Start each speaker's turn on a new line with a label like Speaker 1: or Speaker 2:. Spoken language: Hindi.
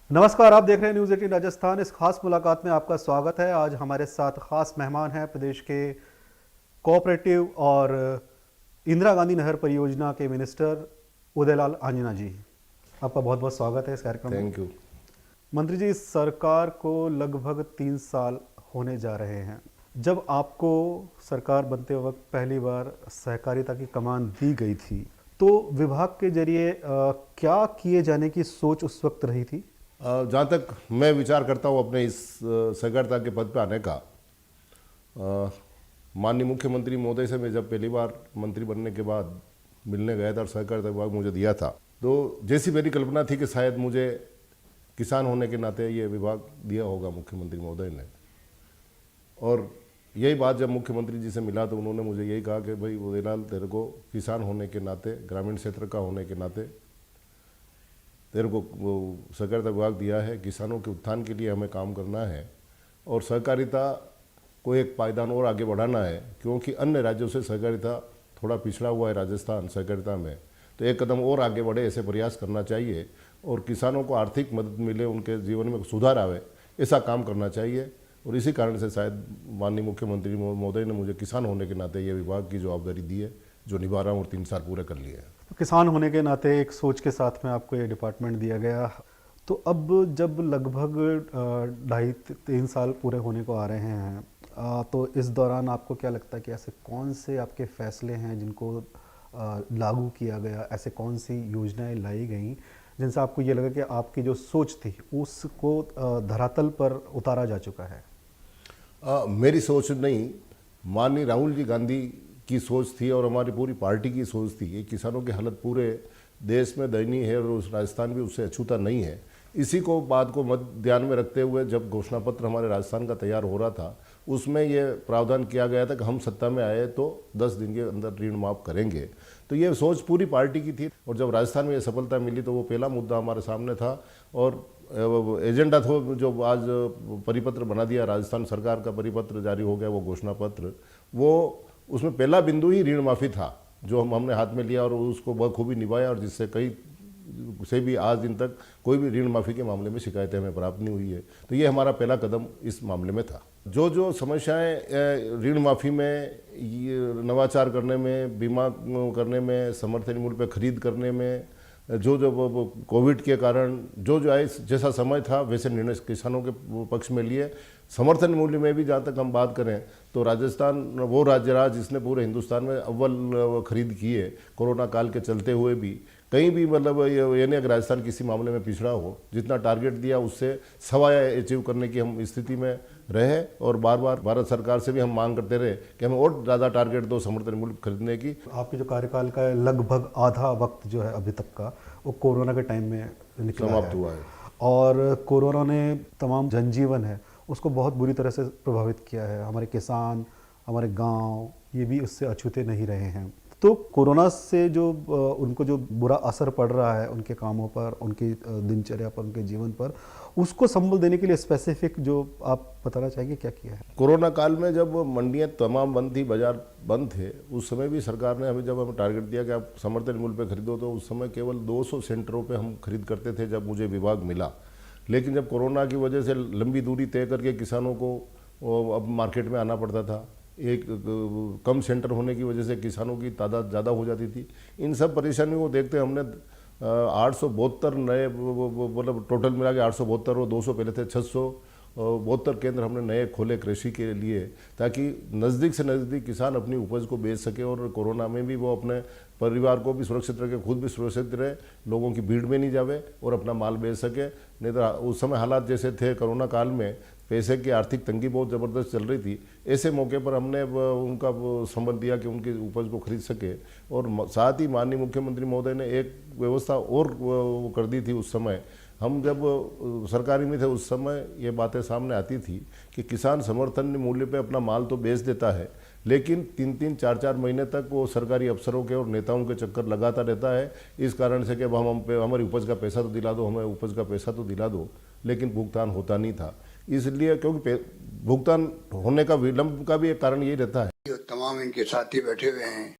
Speaker 1: नमस्कार, आप देख रहे हैं न्यूज़ 18 राजस्थान। इस खास मुलाकात में आपका स्वागत है। आज हमारे साथ खास मेहमान हैं प्रदेश के कोऑपरेटिव और इंदिरा गांधी नहर परियोजना के मिनिस्टर उदयलाल आंजना जी। आपका बहुत बहुत स्वागत है इस कार्यक्रम में।
Speaker 2: Thank you.
Speaker 1: मंत्री जी, सरकार को लगभग 3 साल होने जा रहे हैं। जब आपको सरकार बनते वक्त पहली बार सहकारिता की कमान दी गई थी तो विभाग के जरिए क्या किए जाने की सोच उस वक्त रही थी?
Speaker 2: जहाँ तक मैं विचार करता हूँ अपने इस सहकारिता के पद पर आने का, माननीय मुख्यमंत्री महोदय से मैं जब पहली बार मंत्री बनने के बाद मिलने गया था और सहकारिता विभाग मुझे दिया था, तो जैसी मेरी कल्पना थी कि शायद मुझे किसान होने के नाते ये विभाग दिया होगा मुख्यमंत्री महोदय ने। और यही बात जब मुख्यमंत्री जी से मिला तो उन्होंने मुझे यही कहा कि भाई उदयलाल, तेरे को किसान होने के नाते, ग्रामीण क्षेत्र का होने के नाते तेरे को वो सहकारिता विभाग दिया है, किसानों के उत्थान के लिए हमें काम करना है और सहकारिता को एक पायदान और आगे बढ़ाना है, क्योंकि अन्य राज्यों से सहकारिता थोड़ा पिछड़ा हुआ है राजस्थान सहकारिता में। तो एक कदम और आगे बढ़े, ऐसे प्रयास करना चाहिए और किसानों को आर्थिक मदद मिले, उनके जीवन में सुधार आवे, ऐसा काम करना चाहिए। और इसी कारण से शायद माननीय मुख्यमंत्री महोदय ने मुझे किसान होने के नाते ये विभाग की जवाबदारी दी है, जो निभा रहा हूँ और 3 साल पूरे कर लिए हैं।
Speaker 1: तो किसान होने के नाते एक सोच के साथ में आपको ये डिपार्टमेंट दिया गया। तो अब जब लगभग 2.5-3 साल पूरे होने को आ रहे हैं, तो इस दौरान आपको क्या लगता है कि ऐसे कौन से आपके फैसले हैं जिनको लागू किया गया, ऐसे कौन सी योजनाएं लाई गई जिनसे आपको ये लगा कि आपकी जो सोच थी उसको धरातल पर उतारा जा चुका है?
Speaker 2: मेरी सोच नहीं, माननीय राहुल जी गांधी की सोच थी और हमारी पूरी पार्टी की सोच थी। ये किसानों की हालत पूरे देश में दयनीय है और उस राजस्थान भी उससे अछूता नहीं है। इसी को बात को ध्यान में रखते हुए जब घोषणा पत्र हमारे राजस्थान का तैयार हो रहा था, उसमें ये प्रावधान किया गया था कि हम सत्ता में आए तो 10 दिन के अंदर ऋण माफ करेंगे। तो ये सोच पूरी पार्टी की थी और जब राजस्थान में ये सफलता मिली तो वो पहला मुद्दा हमारे सामने था और एजेंडा था जो आज परिपत्र बना दिया, राजस्थान सरकार का परिपत्र जारी हो गया, वो घोषणा पत्र, वो उसमें पहला बिंदु ही ऋण माफ़ी था, जो हमने हाथ में लिया और उसको बखूबी निभाया और जिससे कई से भी आज दिन तक कोई भी ऋण माफ़ी के मामले में शिकायतें हमें प्राप्त नहीं हुई है। तो ये हमारा पहला कदम इस मामले में था। जो जो समस्याएं ऋण माफ़ी में, नवाचार करने में, बीमा करने में, समर्थन मूल्य पर खरीद करने में, जो जो कोविड के कारण जो जो आए, जैसा समय था वैसे निर्णय किसानों के पक्ष में लिए। समर्थन मूल्य में भी जहाँ तक हम बात करें तो राजस्थान वो राज्य जिसने पूरे हिंदुस्तान में अव्वल खरीद की है कोरोना काल के चलते हुए भी। कहीं भी मतलब ये नहीं कि राजस्थान किसी मामले में पिछड़ा हो, जितना टारगेट दिया उससे सवा अचीव करने की हम स्थिति में रहे और बार बार भारत सरकार से भी हम मांग करते रहे कि हमें और ज़्यादा टारगेट दो समर्थन मूल्य खरीदने की।
Speaker 1: आपके जो कार्यकाल का लगभग आधा वक्त जो है अभी तक का, वो कोरोना के टाइम में निकला
Speaker 2: समाप्त हुआ है
Speaker 1: और कोरोना ने तमाम जनजीवन है उसको बहुत बुरी तरह से प्रभावित किया है। हमारे किसान, हमारे गांव, ये भी उससे अछूते नहीं रहे हैं। तो कोरोना से जो उनको जो बुरा असर पड़ रहा है उनके कामों पर, उनकी दिनचर्या पर, उनके जीवन पर, उसको संबल देने के लिए स्पेसिफिक जो आप बताना चाहेंगे क्या किया है?
Speaker 2: कोरोना काल में जब मंडियां तमाम बंद थी, बाजार बंद थे, उस समय भी सरकार ने जब हमें टारगेट दिया कि आप समर्थन मूल्य पे खरीदो, तो उस समय केवल 200 सेंटरों पे हम खरीद करते थे जब मुझे विभाग मिला। लेकिन जब कोरोना की वजह से लंबी दूरी तय करके किसानों को अब मार्केट में आना पड़ता था, एक कम सेंटर होने की वजह से किसानों की तादाद ज़्यादा हो जाती थी। इन सब परेशानियों को देखते हमने 872 नए, मतलब टोटल मिला के 872 और 200 पहले थे, 672 केंद्र हमने नए खोले कृषि के लिए, ताकि नज़दीक से नज़दीक किसान अपनी उपज को बेच सके और कोरोना में भी वो अपने परिवार को भी सुरक्षित रखे, खुद भी सुरक्षित रहे, लोगों की भीड़ में नहीं जावे और अपना माल बेच सके। नहीं तो उस समय हालात जैसे थे कोरोना काल में, पैसे की आर्थिक तंगी बहुत ज़बरदस्त चल रही थी, ऐसे मौके पर हमने उनका संबल दिया कि उनकी उपज को खरीद सके। और साथ ही माननीय मुख्यमंत्री महोदय ने एक व्यवस्था और कर दी थी। उस समय हम जब सरकारी में थे उस समय ये बातें सामने आती थी कि किसान समर्थन मूल्य पे अपना माल तो बेच देता है, लेकिन 3-3, 4-4 महीने तक वो सरकारी अफसरों के और नेताओं के चक्कर लगाता रहता है, इस कारण से कि अब हम पे हमारी उपज का पैसा तो दिला दो, हमें उपज का पैसा तो दिला दो, लेकिन भुगतान होता नहीं था। इसलिए क्योंकि भुगतान होने का विलंब का भी एक कारण यही रहता है।
Speaker 3: जो तमाम इनके साथी बैठे हुए हैं,